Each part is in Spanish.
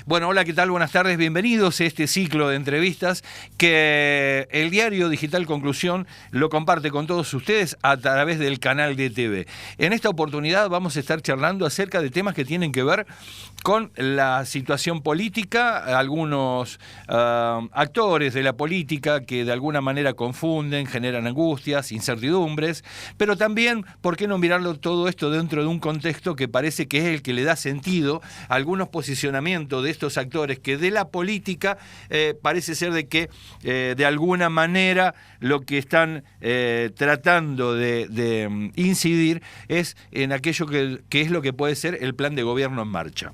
Bueno, hola, ¿qué tal? Buenas tardes, bienvenidos a este ciclo de entrevistas que el diario digital Conclusión lo comparte con todos ustedes a través del canal de TV. En esta oportunidad vamos a estar charlando acerca de temas que tienen que ver con la situación política, algunos actores de la política que de alguna manera confunden, generan angustias, incertidumbres, pero también, ¿por qué no mirarlo todo esto dentro de un contexto que parece que es el que le da sentido a algunos posicionamientos de estos actores que de la política parece ser de que de alguna manera lo que están tratando de incidir es en aquello que es lo que puede ser el plan de gobierno en marcha.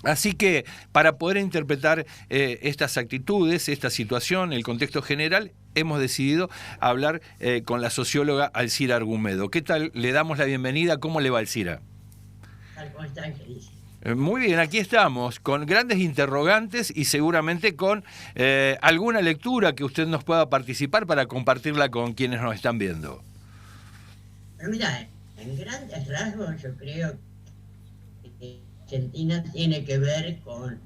Así que para poder interpretar estas actitudes, esta situación, el contexto general, hemos decidido hablar con la socióloga Alcira Argumedo. ¿Qué tal? Le damos la bienvenida. ¿Cómo le va, Alcira? ¿Cómo están? ¿Qué dice? Muy bien, aquí estamos, con grandes interrogantes y seguramente con alguna lectura que usted nos pueda participar para compartirla con quienes nos están viendo. Pero mira, en grandes rasgos yo creo que Argentina tiene que ver con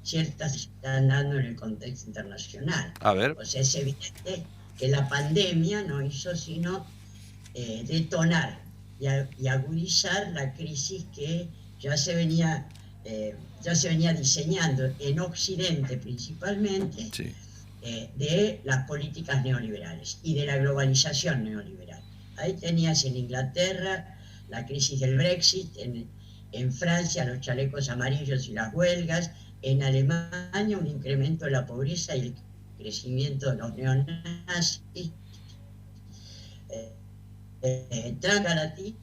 ciertas que se están dando en el contexto internacional. A ver. O sea, es evidente que la pandemia no hizo sino detonar y agudizar la crisis que ya se venía diseñando en Occidente principalmente, Sí. de las políticas neoliberales y de la globalización neoliberal. Ahí tenías en Inglaterra la crisis del Brexit, en Francia los chalecos amarillos y las huelgas, en Alemania un incremento de la pobreza y el crecimiento de los neonazis, América Latina,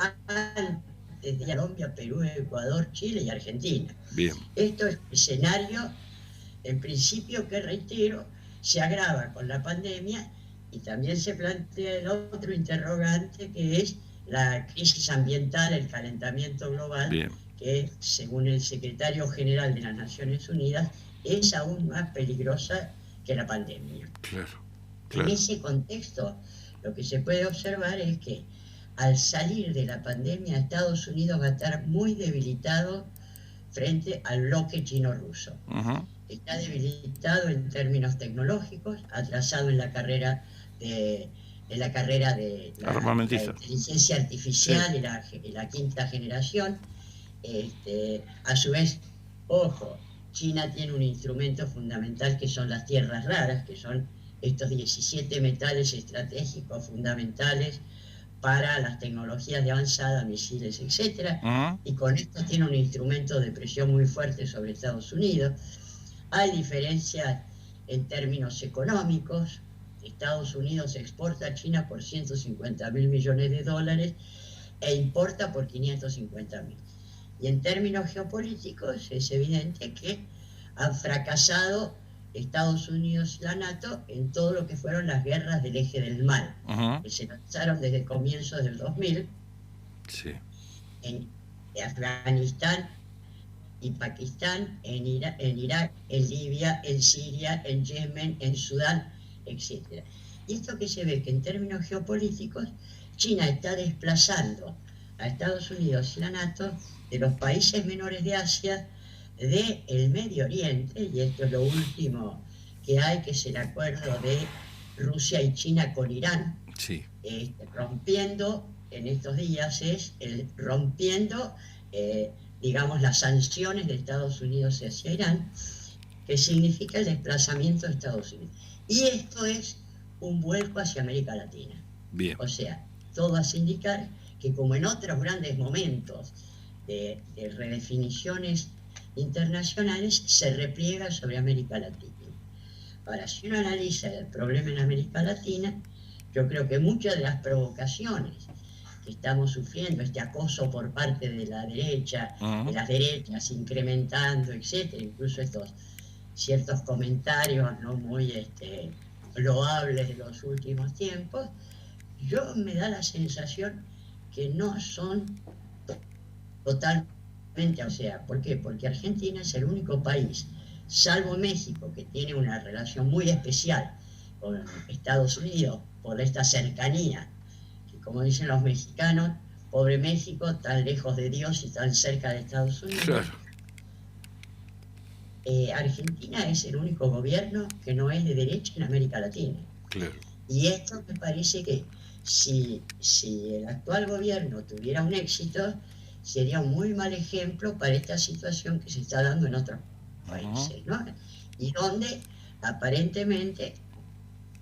antes de Colombia, Perú, Ecuador, Chile y Argentina. Bien. Esto es el escenario, en principio, que reitero, se agrava con la pandemia y también se plantea el otro interrogante, que es la crisis ambiental, el calentamiento global. Bien. Que, según el secretario general de las Naciones Unidas, es aún más peligrosa que la pandemia. Claro. En ese contexto, lo que se puede observar es que al salir de la pandemia, Estados Unidos va a estar muy debilitado frente al bloque chino-ruso. Uh-huh. Está debilitado en términos tecnológicos, atrasado en la carrera de la inteligencia artificial, sí, y la quinta generación. A su vez, ojo, China tiene un instrumento fundamental que son las tierras raras, que son estos 17 metales estratégicos fundamentales para las tecnologías de avanzada, misiles, etc. Uh-huh. Y con esto tiene un instrumento de presión muy fuerte sobre Estados Unidos. Hay diferencias en términos económicos. Estados Unidos exporta a China por 150.000 millones de dólares e importa por 550.000. Y en términos geopolíticos es evidente que han fracasado Estados Unidos y la NATO en todo lo que fueron las guerras del eje del mal, uh-huh, que se lanzaron desde comienzos del 2000, sí, en Afganistán y Pakistán, en Irak, en Libia, en Siria, en Yemen, en Sudán, etc. Y esto que se ve que en términos geopolíticos China está desplazando a Estados Unidos y la NATO de los países menores de Asia, del Medio Oriente, y esto es lo último que hay, que es el acuerdo de Rusia y China con Irán, sí, rompiendo en estos días, digamos, las sanciones de Estados Unidos hacia Irán, que significa el desplazamiento de Estados Unidos. Y esto es un vuelco hacia América Latina. Bien. O sea, todo hace indicar que, como en otros grandes momentos de redefiniciones internacionales, se repliega sobre América Latina. Ahora, si uno analiza el problema en América Latina, yo creo que muchas de las provocaciones que estamos sufriendo, este acoso por parte de la derecha, uh-huh, de las derechas incrementando, etcétera, incluso estos ciertos comentarios no muy loables de los últimos tiempos, yo me da la sensación que no son totalmente, o sea, ¿por qué? Porque Argentina es el único país, salvo México, que tiene una relación muy especial con Estados Unidos por esta cercanía, que, como dicen los mexicanos, pobre México, tan lejos de Dios y tan cerca de Estados Unidos. Claro. Argentina es el único gobierno que no es de derecha en América Latina. Claro. Y esto me parece que si el actual gobierno tuviera un éxito, sería un muy mal ejemplo para esta situación que se está dando en otros países, ¿no? Y donde aparentemente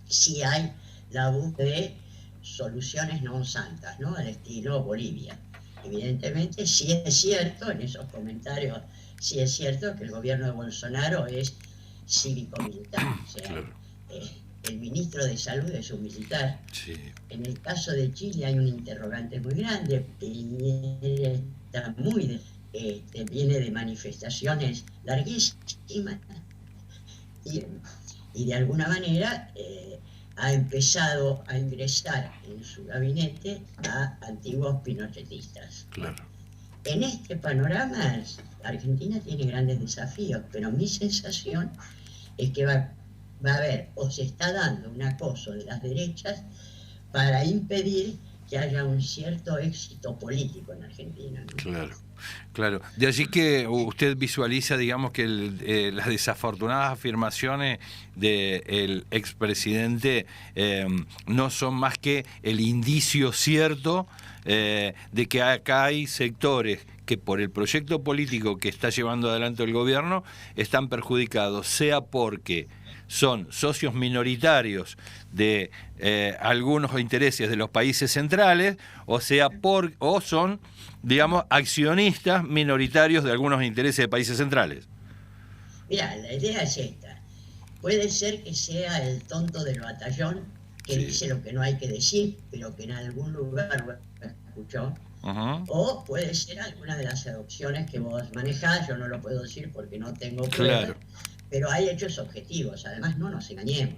sí hay la búsqueda de soluciones no santas, ¿no? Al estilo Bolivia. Evidentemente sí es cierto, en esos comentarios, sí es cierto que el gobierno de Bolsonaro es cívico-militar, o sea, Claro. El ministro de Salud es un militar. Sí. En el caso de Chile hay un interrogante muy grande. Piñera está viene de manifestaciones larguísimas y de alguna manera ha empezado a ingresar en su gabinete a antiguos pinochetistas. Claro. En este panorama, Argentina tiene grandes desafíos, pero mi sensación es que va a haber o se está dando un acoso de las derechas para impedir que haya un cierto éxito político en Argentina, ¿no? Claro, claro. De allí que usted visualiza, digamos, que las desafortunadas afirmaciones del expresidente no son más que el indicio cierto de que acá hay sectores que por el proyecto político que está llevando adelante el gobierno están perjudicados, sea porque son socios minoritarios de algunos intereses de los países centrales, o son, digamos, accionistas minoritarios de algunos intereses de países centrales. Mira, la idea es esta. Puede ser que sea el tonto del batallón que dice lo que no hay que decir, pero que en algún lugar lo escuchó. O puede ser alguna de las opciones que vos manejás, yo no lo puedo decir porque no tengo pruebas. Claro. Pero hay hechos objetivos, además no nos engañemos.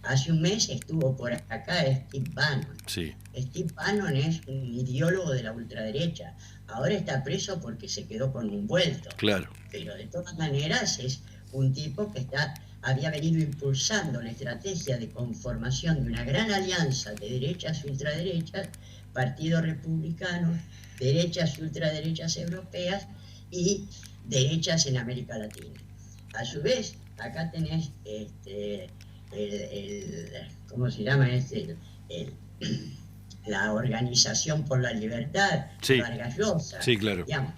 Hace un mes estuvo por acá Steve Bannon. Sí. Steve Bannon es un ideólogo de la ultraderecha. Ahora está preso porque se quedó con un vuelto. Claro. Pero de todas maneras es un tipo que había venido impulsando la estrategia de conformación de una gran alianza de derechas y ultraderechas, partidos republicanos, derechas y ultraderechas europeas y derechas en América Latina. A su vez, acá tenés ¿cómo se llama? La Organización por la Libertad, sí. Vargas Llosa. Sí, claro. Digamos,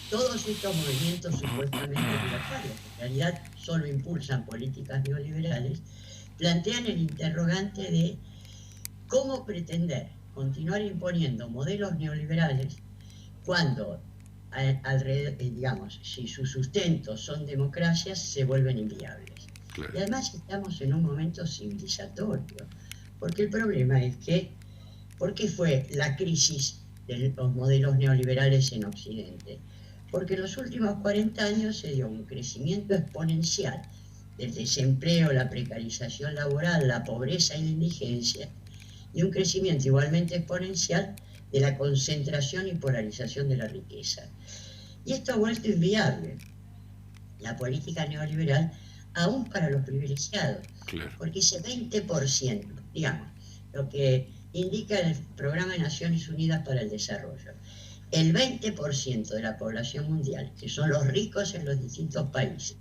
todos estos movimientos supuestamente libertarios, que en realidad solo impulsan políticas neoliberales, plantean el interrogante de cómo pretender continuar imponiendo modelos neoliberales cuando digamos, si sus sustentos son democracias, se vuelven inviables. Claro. Y además estamos en un momento civilizatorio, porque el problema es que, ¿por qué fue la crisis de los modelos neoliberales en Occidente? Porque en los últimos 40 años se dio un crecimiento exponencial del desempleo, la precarización laboral, la pobreza y la indigencia, y un crecimiento igualmente exponencial de la concentración y polarización de la riqueza. Y esto ha vuelto inviable la política neoliberal, aún para los privilegiados. Claro. Porque ese 20%, digamos, lo que indica el Programa de Naciones Unidas para el Desarrollo, el 20% de la población mundial, que son los ricos en los distintos países,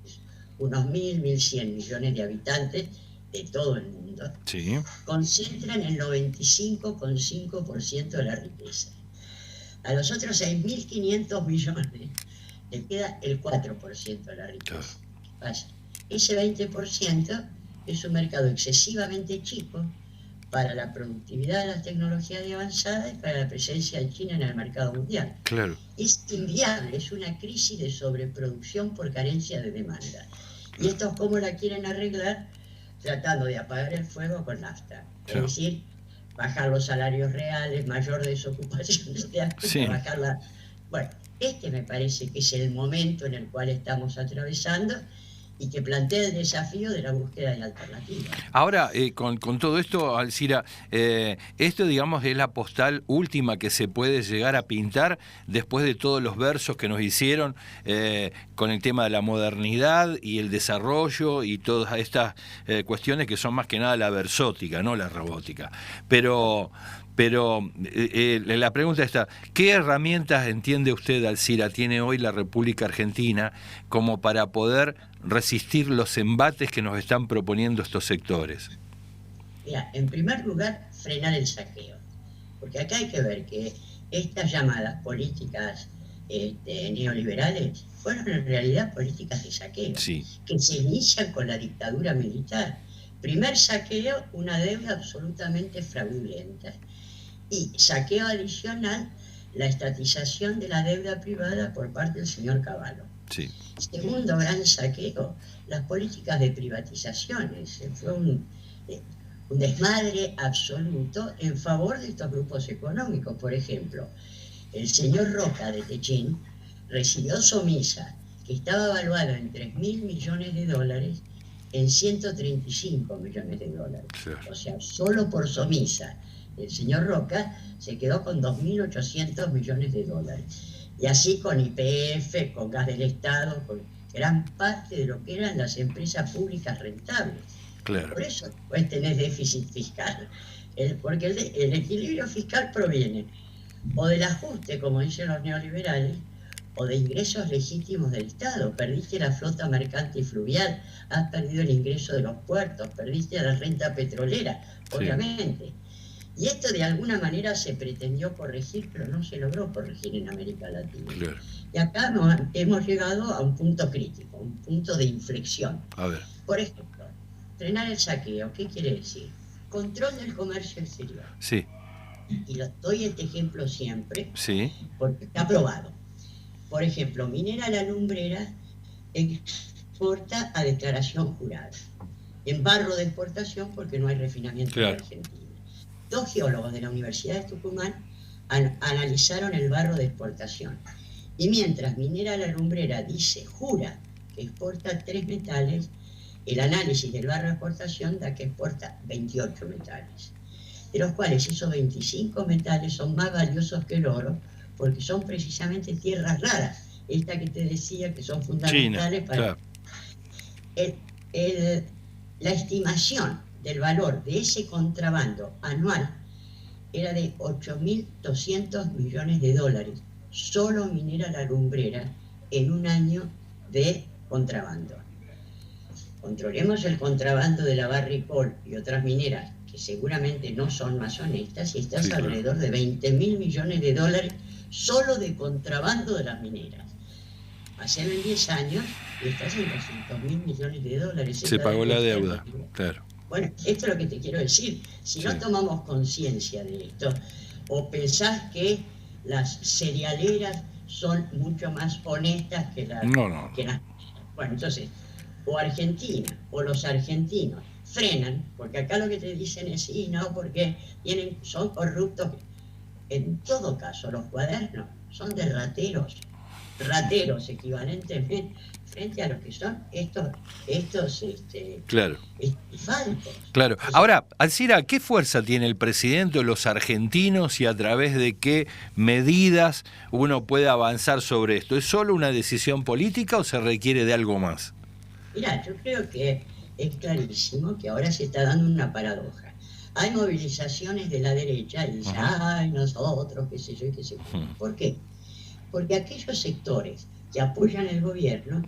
unos 1.100 millones de habitantes de todo el mundo, sí, concentran el 95,5% de la riqueza. A los otros 6.500 millones le queda el 4% de la riqueza. Vaya, ese 20% es un mercado excesivamente chico para la productividad de las tecnologías de avanzada y para la presencia de China en el mercado mundial. Claro. Es inviable, es una crisis de sobreproducción por carencia de demanda. Y esto, ¿cómo la quieren arreglar? Tratando de apagar el fuego con nafta. Claro. Es decir, bajar los salarios reales, mayor desocupación social, sí, bajar la... Bueno, me parece que es el momento en el cual estamos atravesando y que plantea el desafío de la búsqueda de alternativas. Ahora, con todo esto, Alcira, esto, digamos, es la postal última que se puede llegar a pintar después de todos los versos que nos hicieron con el tema de la modernidad y el desarrollo y todas estas cuestiones que son más que nada la versótica, no la robótica. Pero Pero la pregunta está, ¿qué herramientas entiende usted, Alcira, tiene hoy la República Argentina como para poder resistir los embates que nos están proponiendo estos sectores? Mira, en primer lugar, frenar el saqueo. Porque acá hay que ver que estas llamadas políticas neoliberales fueron en realidad políticas de saqueo, Sí. que se inician con la dictadura militar. Primer saqueo, una deuda absolutamente fraudulenta. Y saqueo adicional, la estatización de la deuda privada por parte del señor Cavallo. Sí. Segundo gran saqueo, las políticas de privatizaciones. Fue un desmadre absoluto en favor de estos grupos económicos. Por ejemplo, el señor Roca de Techín recibió Somisa, que estaba evaluado en 3.000 millones de dólares, en 135 millones de dólares. Sí. O sea, solo por Somisa, el señor Roca se quedó con 2.800 millones de dólares. Y así con YPF, con gas del Estado, con gran parte de lo que eran las empresas públicas rentables. Claro. Por eso pues tenés déficit fiscal, porque el equilibrio fiscal proviene o del ajuste, como dicen los neoliberales, o de ingresos legítimos del Estado. Perdiste la flota mercante y fluvial, has perdido el ingreso de los puertos, perdiste la renta petrolera, obviamente. Sí. Y esto de alguna manera se pretendió corregir, pero no se logró corregir en América Latina. Claro. Y acá hemos llegado a un punto crítico, un punto de inflexión. A ver. Por ejemplo, frenar el saqueo, ¿qué quiere decir? Control del comercio exterior. Sí. Y doy este ejemplo siempre, sí, porque está probado. Por ejemplo, Minera La Lumbrera exporta a declaración jurada, en barro de exportación porque no hay refinamiento en Argentina. 2 geólogos de la Universidad de Tucumán analizaron el barro de exportación. Y mientras Minera La Lumbrera jura que exporta 3 metales, el análisis del barro de exportación da que exporta 28 metales. De los cuales esos 25 metales son más valiosos que el oro, porque son precisamente tierras raras, esta que te decía que son fundamentales para... La estimación del valor de ese contrabando anual era de 8.200 millones de dólares, solo Minera La Lumbrera en un año de contrabando. Controlemos el contrabando de la Barrick-Gold y otras mineras que seguramente no son más honestas, y estás alrededor de 20.000 millones de dólares solo de contrabando de las mineras. Hacelo en 10 años y estás en 200.000 millones de dólares. Se pagó la deuda, claro. Bueno, esto es lo que te quiero decir. Si no tomamos conciencia de esto, o pensás que las cerealeras son mucho más honestas que las... No. Bueno, entonces, o Argentina, o los argentinos, frenan, porque acá lo que te dicen es, sí, no, porque son corruptos. En todo caso, los cuadernos son de rateros equivalentemente frente a lo que son estos faltos. Claro. Ahora, Alcira, ¿qué fuerza tiene el presidente o los argentinos y a través de qué medidas uno puede avanzar sobre esto? ¿Es solo una decisión política o se requiere de algo más? Mirá, yo creo que es clarísimo que ahora se está dando una paradoja. Hay movilizaciones de la derecha y dicen, ay, nosotros, qué sé yo, qué sé yo. ¿Por qué? Porque aquellos sectores que apoyan el gobierno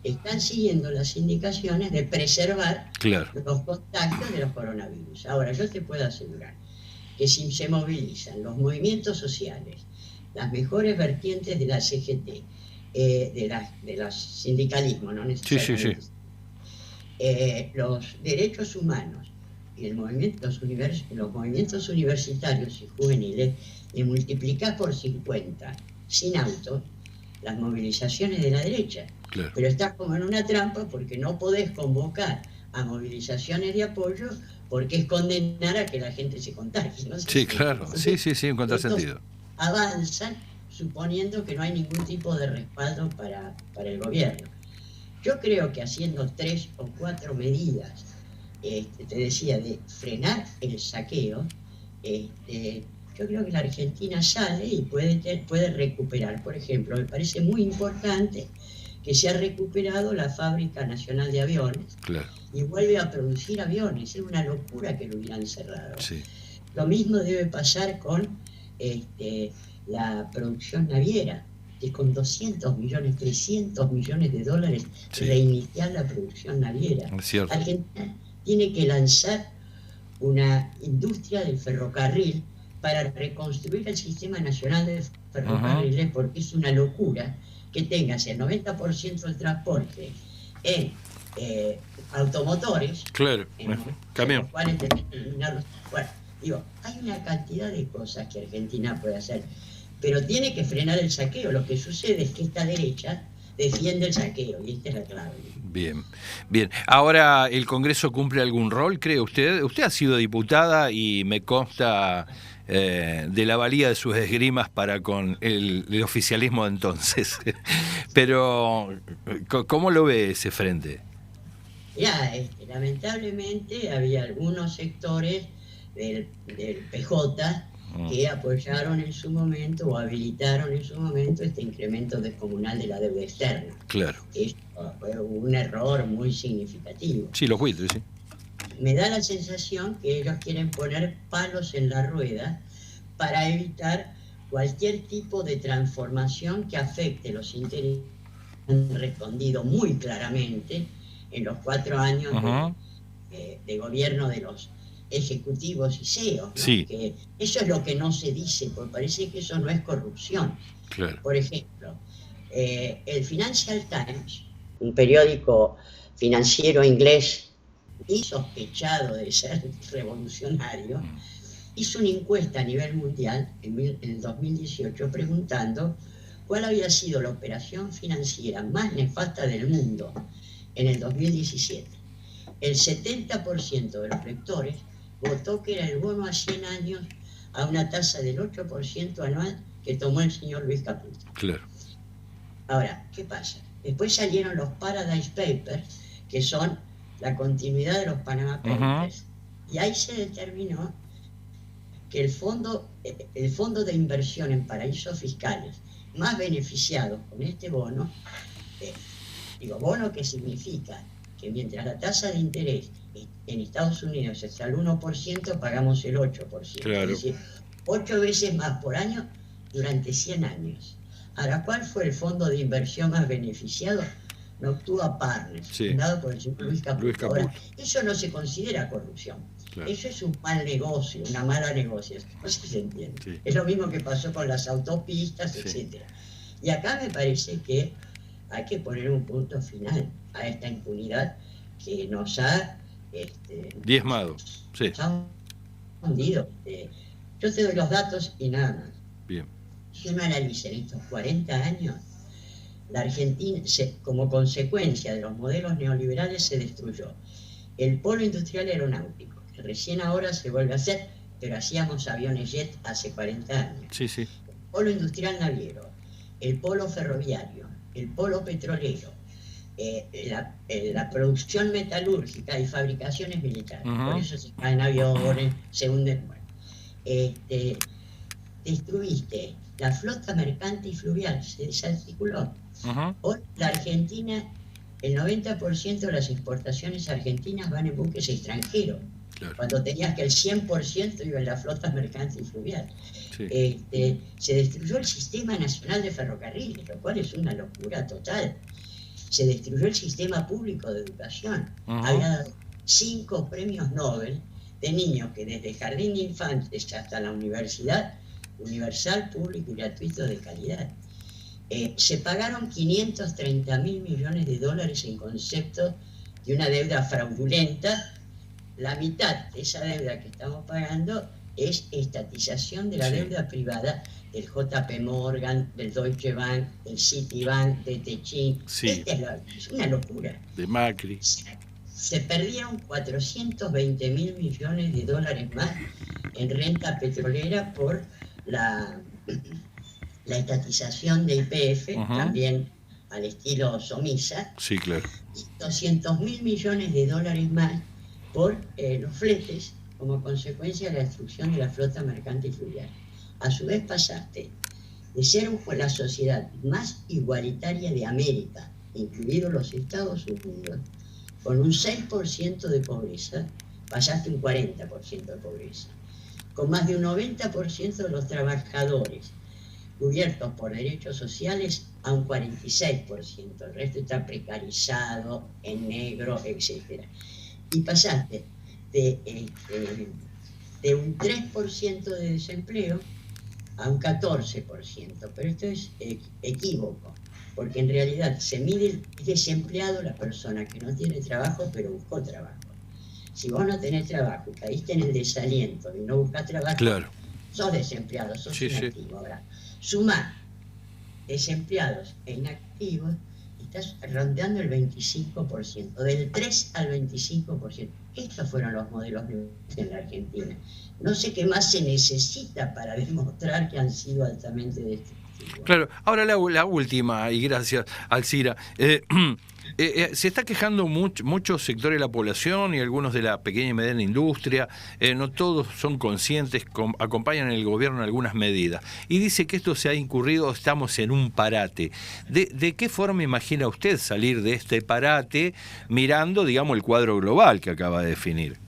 están siguiendo las indicaciones de preservar los contagios de los coronavirus. Ahora, yo te puedo asegurar que si se movilizan los movimientos sociales, las mejores vertientes de la CGT, de los sindicalismos, no necesariamente, los derechos humanos y los movimientos universitarios y juveniles, y multiplicás por 50 sin auto las movilizaciones de la derecha. Pero estás como en una trampa porque no podés convocar a movilizaciones de apoyo porque es condenar a que la gente se contagie. ¿No? Un contrasentido. Avanzan suponiendo que no hay ningún tipo de respaldo para el gobierno. Yo creo que haciendo 3 o 4 medidas, te decía, de frenar el saqueo, yo creo que la Argentina sale y puede recuperar. Por ejemplo, me parece muy importante que se ha recuperado la Fábrica Nacional de Aviones y vuelve a producir aviones. Es una locura que lo hubieran cerrado. Lo mismo debe pasar con la producción naviera, que con 200 millones, 300 millones de dólares Sí. reiniciar la producción naviera. Es cierto. Argentina tiene que lanzar una industria del ferrocarril para reconstruir el sistema nacional de ferrocarriles, porque es una locura que tengas el 90% del transporte en automotores, Claro, en camión. los cuales tenés que eliminarlos. Bueno, digo, hay una cantidad de cosas que Argentina puede hacer, pero tiene que frenar el saqueo. Lo que sucede es que esta derecha defiende el saqueo, y esta es la clave. Bien, bien. Ahora, ¿el Congreso cumple algún rol, cree usted? Usted ha sido diputada y me consta de la valía de sus esgrimas para con el oficialismo de entonces. Pero, ¿cómo lo ve ese frente? Ya, lamentablemente había algunos sectores del PJ que apoyaron en su momento o habilitaron en su momento este incremento descomunal de la deuda externa. Claro. Esto fue un error muy significativo. Sí, los buitres, sí. Me da la sensación que ellos quieren poner palos en la rueda para evitar cualquier tipo de transformación que afecte los intereses. Han respondido muy claramente en los 4 años de gobierno de los ejecutivos y CEOs, ¿no? Sí. Que eso es lo que no se dice, porque parece que eso no es corrupción. Claro. Por ejemplo, el Financial Times, un periódico financiero inglés y sospechado de ser revolucionario, hizo una encuesta a nivel mundial en el 2018 preguntando cuál había sido la operación financiera más nefasta del mundo en el 2017. El 70% de los lectores votó que era el bono a 100 años a una tasa del 8% anual que tomó el señor Luis Caputo. Claro. Ahora, ¿qué pasa? Después salieron los Paradise Papers, que son la continuidad de los Panama Papers, y ahí se determinó que el fondo de inversión en paraísos fiscales más beneficiados con este bono, bono que significa que mientras la tasa de interés en Estados Unidos es al 1%, pagamos el 8%. Claro. Es decir, 8 veces más por año durante 100 años. Ahora, ¿cuál fue el fondo de inversión más beneficiado? Noctua Partners, fundado por el señor Luis Caputo. Ahora, eso no se considera corrupción. Claro. Eso es un mal negocio, una mala negociación. No sé si se entiende. Sí. Es lo mismo que pasó con las autopistas, etc. Y acá me parece que hay que poner un punto final a esta impunidad que nos ha diezmado. Sí. Nos ha hundido. Yo te doy los datos y nada más. Bien. Si uno analiza en estos 40 años, la Argentina, como consecuencia de los modelos neoliberales, se destruyó el polo industrial aeronáutico, que recién ahora se vuelve a hacer, pero hacíamos aviones jet hace 40 años. Sí, sí. El polo industrial naviero, el polo ferroviario, el polo petrolero, la producción metalúrgica y fabricaciones militares. Por eso se caen aviones, se hunden. Bueno, destruiste la flota mercante y fluvial, se desarticuló. Hoy la Argentina, el 90% de las exportaciones argentinas van en buques extranjeros, claro, cuando tenías que el 100% iba en la flota mercante y fluvial. Sí. Se destruyó el sistema nacional de ferrocarriles, lo cual es una locura total. Se destruyó el sistema público de educación. Había dado 5 premios Nobel de niños que desde el jardín de infantes hasta la universidad, universal, público y gratuito de calidad. Se pagaron 530.000 millones de dólares en concepto de una deuda fraudulenta. La mitad de esa deuda que estamos pagando es estatización de la deuda privada del JP Morgan, del Deutsche Bank, del Citibank, de Techin. Sí. Es una locura. De Macri. Se perdieron 420.000 millones de dólares más en renta petrolera por la estatización de YPF, también al estilo Somisa. Sí, claro. Y 200.000 millones de dólares más por los fletes como consecuencia de la destrucción de la flota mercante y fluvial. A su vez pasaste de ser la sociedad más igualitaria de América, incluidos los Estados Unidos, con un 6% de pobreza, pasaste un 40% de pobreza. con más de un 90% de los trabajadores cubiertos por derechos sociales a un 46%. El resto está precarizado, en negro, etc. Y pasaste de un 3% de desempleo a un 14%. Pero esto es equívoco, porque en realidad se mide el desempleado, la persona que no tiene trabajo pero buscó trabajo. Si vos no tenés trabajo y caíste en el desaliento y no buscas trabajo, claro, sos desempleado, sos sí, inactivo. sí. Ahora, sumá desempleados e inactivos y estás rondeando el 25%, del 3 al 25%. Estos fueron los modelos de en la Argentina. No sé qué más se necesita para demostrar que han sido altamente destructivos. Claro, ahora la última, y gracias, Alcira. Se está quejando muchos sectores de la población y algunos de la pequeña y mediana industria, no todos son conscientes, acompañan el gobierno en algunas medidas. Y dice que esto se ha incurrido, estamos en un parate. ¿De qué forma imagina usted salir de este parate mirando, digamos, el cuadro global que acaba de definir?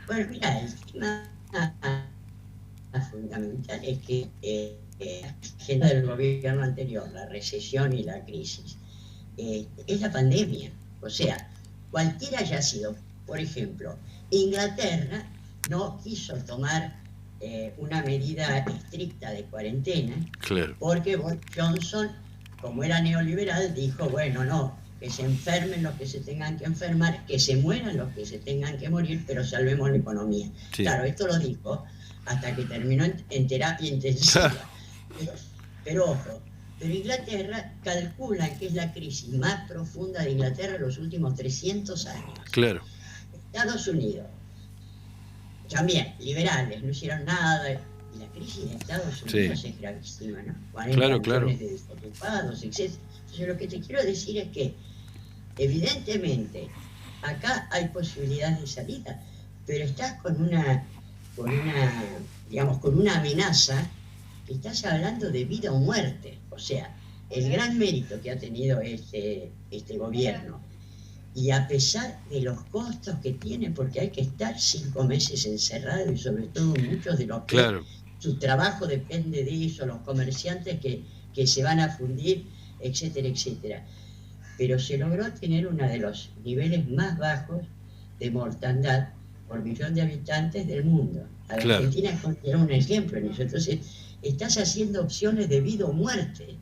Bueno, mira, el tema fundamental es que la agenda del gobierno anterior, la recesión y la crisis, es la pandemia. O sea, cualquiera haya sido, por ejemplo, Inglaterra no quiso tomar una medida estricta de cuarentena, Claro. porque Boris Johnson, como era neoliberal, dijo, bueno, no, que se enfermen los que se tengan que enfermar, que se mueran los que se tengan que morir, pero salvemos la economía. Sí. Claro, esto lo dijo hasta que terminó en terapia intensiva. Pero ojo, pero Inglaterra calcula que es la crisis más profunda de Inglaterra en los últimos 300 años. Claro. Estados Unidos, también liberales, no hicieron nada. Y la crisis de Estados Unidos es gravísima, ¿no? 40 millones de desocupados, etc. Entonces lo que te quiero decir es que, evidentemente, acá hay posibilidades de salida, pero estás con una amenaza que estás hablando de vida o muerte. O sea, el gran mérito que ha tenido este gobierno, y a pesar de los costos que tiene, porque hay que estar 5 meses encerrado, y sobre todo muchos de los que su trabajo depende de eso, los comerciantes que se van a fundir, etcétera, etcétera. Pero se logró tener uno de los niveles más bajos de mortandad por millón de habitantes del mundo. La Argentina es un ejemplo en eso. Entonces, estás haciendo opciones de vida o muerte.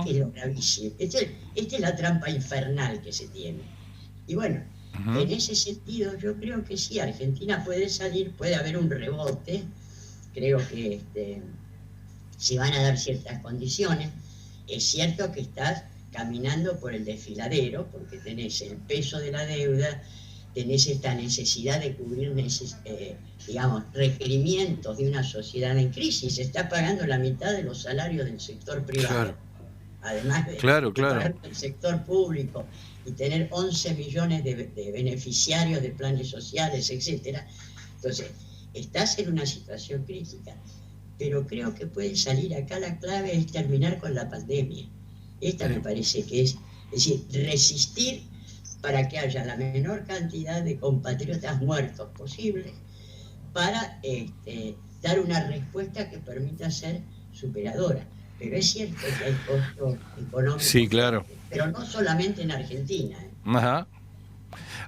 Este es lo gravísimo. Esta es la trampa infernal que se tiene. Y bueno, en ese sentido yo creo que sí, Argentina puede salir, puede haber un rebote. Creo que se van a dar ciertas condiciones. Es cierto que estás caminando por el desfiladero, porque tenés el peso de la deuda, tenés esta necesidad de cubrir requerimientos de una sociedad en crisis. Se está pagando la mitad de los salarios del sector privado, además de pagar el sector público y tener 11 millones de beneficiarios de planes sociales, etcétera. Entonces, estás en una situación crítica, pero creo que puede salir acá. La clave es terminar con la pandemia. Esta me parece que es decir, resistir para que haya la menor cantidad de compatriotas muertos posible, para dar una respuesta que permita ser superadora. Pero es cierto que hay costos económicos. Sí, claro. Pero no solamente en Argentina. Ajá.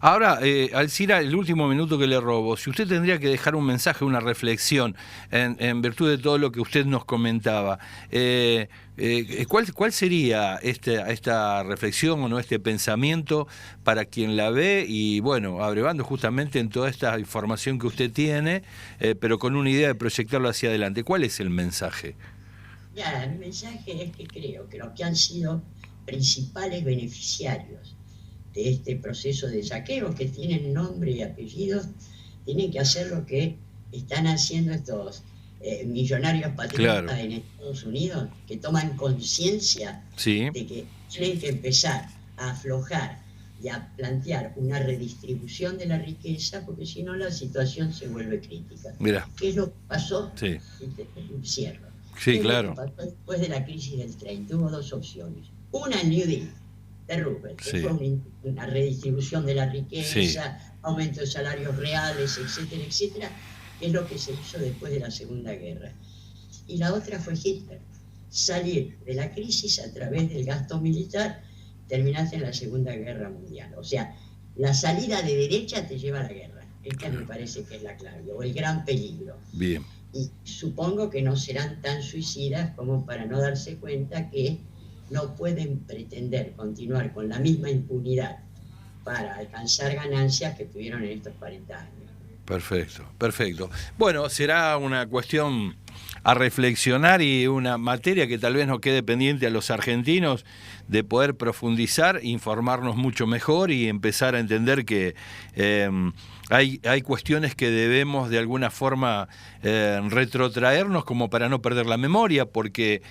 Ahora, Alcira, el último minuto que le robo, si usted tendría que dejar un mensaje, una reflexión, en virtud de todo lo que usted nos comentaba, ¿cuál sería esta reflexión o no este pensamiento para quien la ve y, bueno, abrevando justamente en toda esta información que usted tiene, pero con una idea de proyectarlo hacia adelante? ¿Cuál es el mensaje? Ya, el mensaje es que creo que los que han sido principales beneficiarios de este proceso de saqueo, que tienen nombre y apellido, tienen que hacer lo que están haciendo estos millonarios patriotas en Estados Unidos, que toman conciencia de que tienen que empezar a aflojar y a plantear una redistribución de la riqueza, porque si no la situación se vuelve crítica. ¿Qué es lo que pasó? Cierro. Sí, claro. Lo que pasó después de la crisis del 30? Hubo dos opciones. Una, el New Deal de Roosevelt, que fue una redistribución de la riqueza, aumento de salarios reales, etcétera, etcétera, que es lo que se hizo después de la Segunda Guerra. Y la otra fue Hitler, salir de la crisis a través del gasto militar, terminaste en la Segunda Guerra Mundial. O sea, la salida de derecha te lleva a la guerra. Esta me parece que es la clave, o el gran peligro. Bien. Y supongo que no serán tan suicidas como para no darse cuenta que no pueden pretender continuar con la misma impunidad para alcanzar ganancias que tuvieron en estos 40 años. Perfecto, perfecto. Bueno, será una cuestión a reflexionar y una materia que tal vez nos quede pendiente a los argentinos de poder profundizar, informarnos mucho mejor y empezar a entender que hay cuestiones que debemos de alguna forma retrotraernos como para no perder la memoria, porque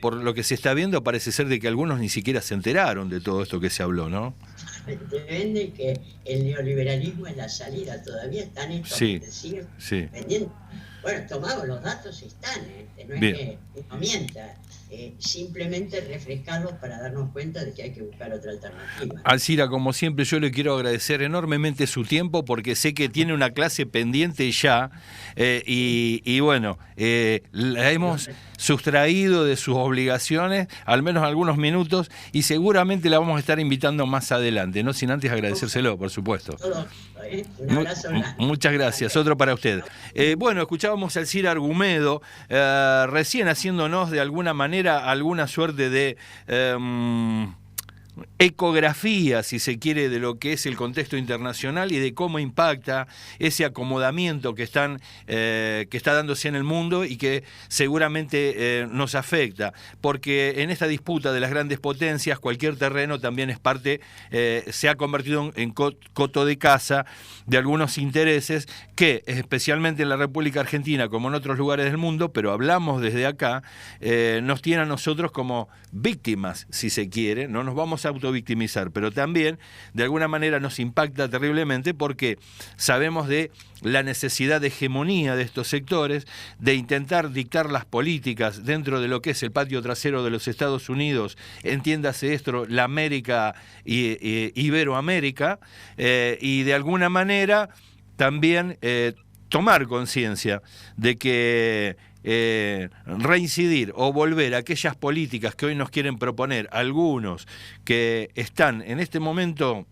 por lo que se está viendo parece ser de que algunos ni siquiera se enteraron de todo esto que se habló, ¿no? Te vende que el neoliberalismo es la salida, todavía están estos Sí, que siguen sí. vendiendo. Bueno, tomamos los datos, están, no es Bien. que uno mienta, simplemente refrescarlos para darnos cuenta de que hay que buscar otra alternativa. Alcira, como siempre, yo le quiero agradecer enormemente su tiempo porque sé que tiene una clase pendiente ya y bueno, la hemos sustraído de sus obligaciones, al menos algunos minutos, y seguramente la vamos a estar invitando más adelante, no sin antes agradecérselo, por supuesto. Todo, un abrazo grande. Muchas gracias, otro para usted. Bueno, escuchábamos a Alcira Argumedo, recién haciéndonos de alguna manera alguna suerte de ecografía, si se quiere, de lo que es el contexto internacional y de cómo impacta ese acomodamiento que está dándose en el mundo y que seguramente nos afecta, porque en esta disputa de las grandes potencias cualquier terreno también es parte, se ha convertido en coto de caza de algunos intereses que, especialmente en la República Argentina como en otros lugares del mundo, pero hablamos desde acá, nos tiene a nosotros como víctimas, si se quiere, no nos vamos a autovictimizar, pero también de alguna manera nos impacta terriblemente porque sabemos de la necesidad de hegemonía de estos sectores, de intentar dictar las políticas dentro de lo que es el patio trasero de los Estados Unidos, entiéndase esto, la América Iberoamérica, y de alguna manera también tomar conciencia de que reincidir o volver a aquellas políticas que hoy nos quieren proponer algunos que están en este momento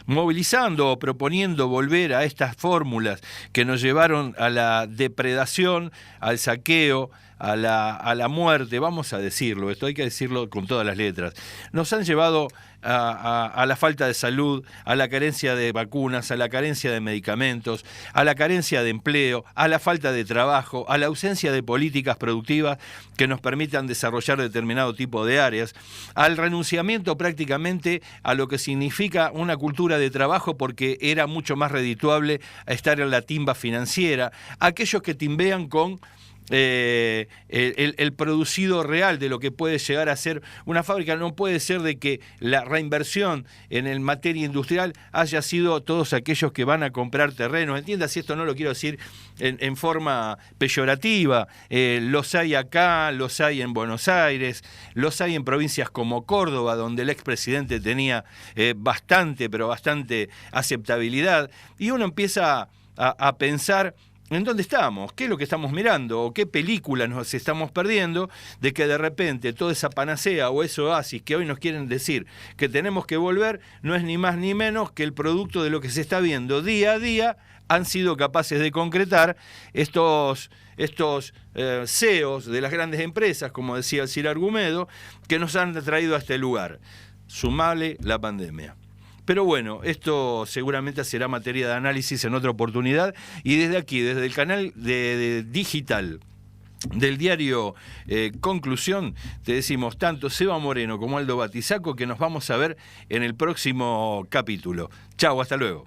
movilizando o proponiendo volver a estas fórmulas que nos llevaron a la depredación, al saqueo, a la muerte, vamos a decirlo, esto hay que decirlo con todas las letras, nos han llevado a la falta de salud, a la carencia de vacunas, a la carencia de medicamentos, a la carencia de empleo, a la falta de trabajo, a la ausencia de políticas productivas que nos permitan desarrollar determinado tipo de áreas, al renunciamiento prácticamente a lo que significa una cultura de trabajo porque era mucho más redituable estar en la timba financiera, aquellos que timbean con el producido real de lo que puede llegar a ser una fábrica. No puede ser de que la reinversión en el materia industrial haya sido todos aquellos que van a comprar terrenos. Entiendas, esto no lo quiero decir en forma peyorativa. Los hay acá, los hay en Buenos Aires, los hay en provincias como Córdoba, donde el expresidente tenía bastante aceptabilidad. Y uno empieza a pensar ¿en dónde estamos? ¿Qué es lo que estamos mirando? ¿O qué película nos estamos perdiendo de que de repente toda esa panacea o ese oasis que hoy nos quieren decir que tenemos que volver no es ni más ni menos que el producto de lo que se está viendo día a día? Han sido capaces de concretar estos CEOs de las grandes empresas, como decía Alcira Argumedo, que nos han traído a este lugar. Sumale la pandemia. Pero bueno, esto seguramente será materia de análisis en otra oportunidad y desde aquí, desde el canal de digital del diario Conclusión, te decimos tanto Seba Moreno como Aldo Batizaco que nos vamos a ver en el próximo capítulo. Chau, hasta luego.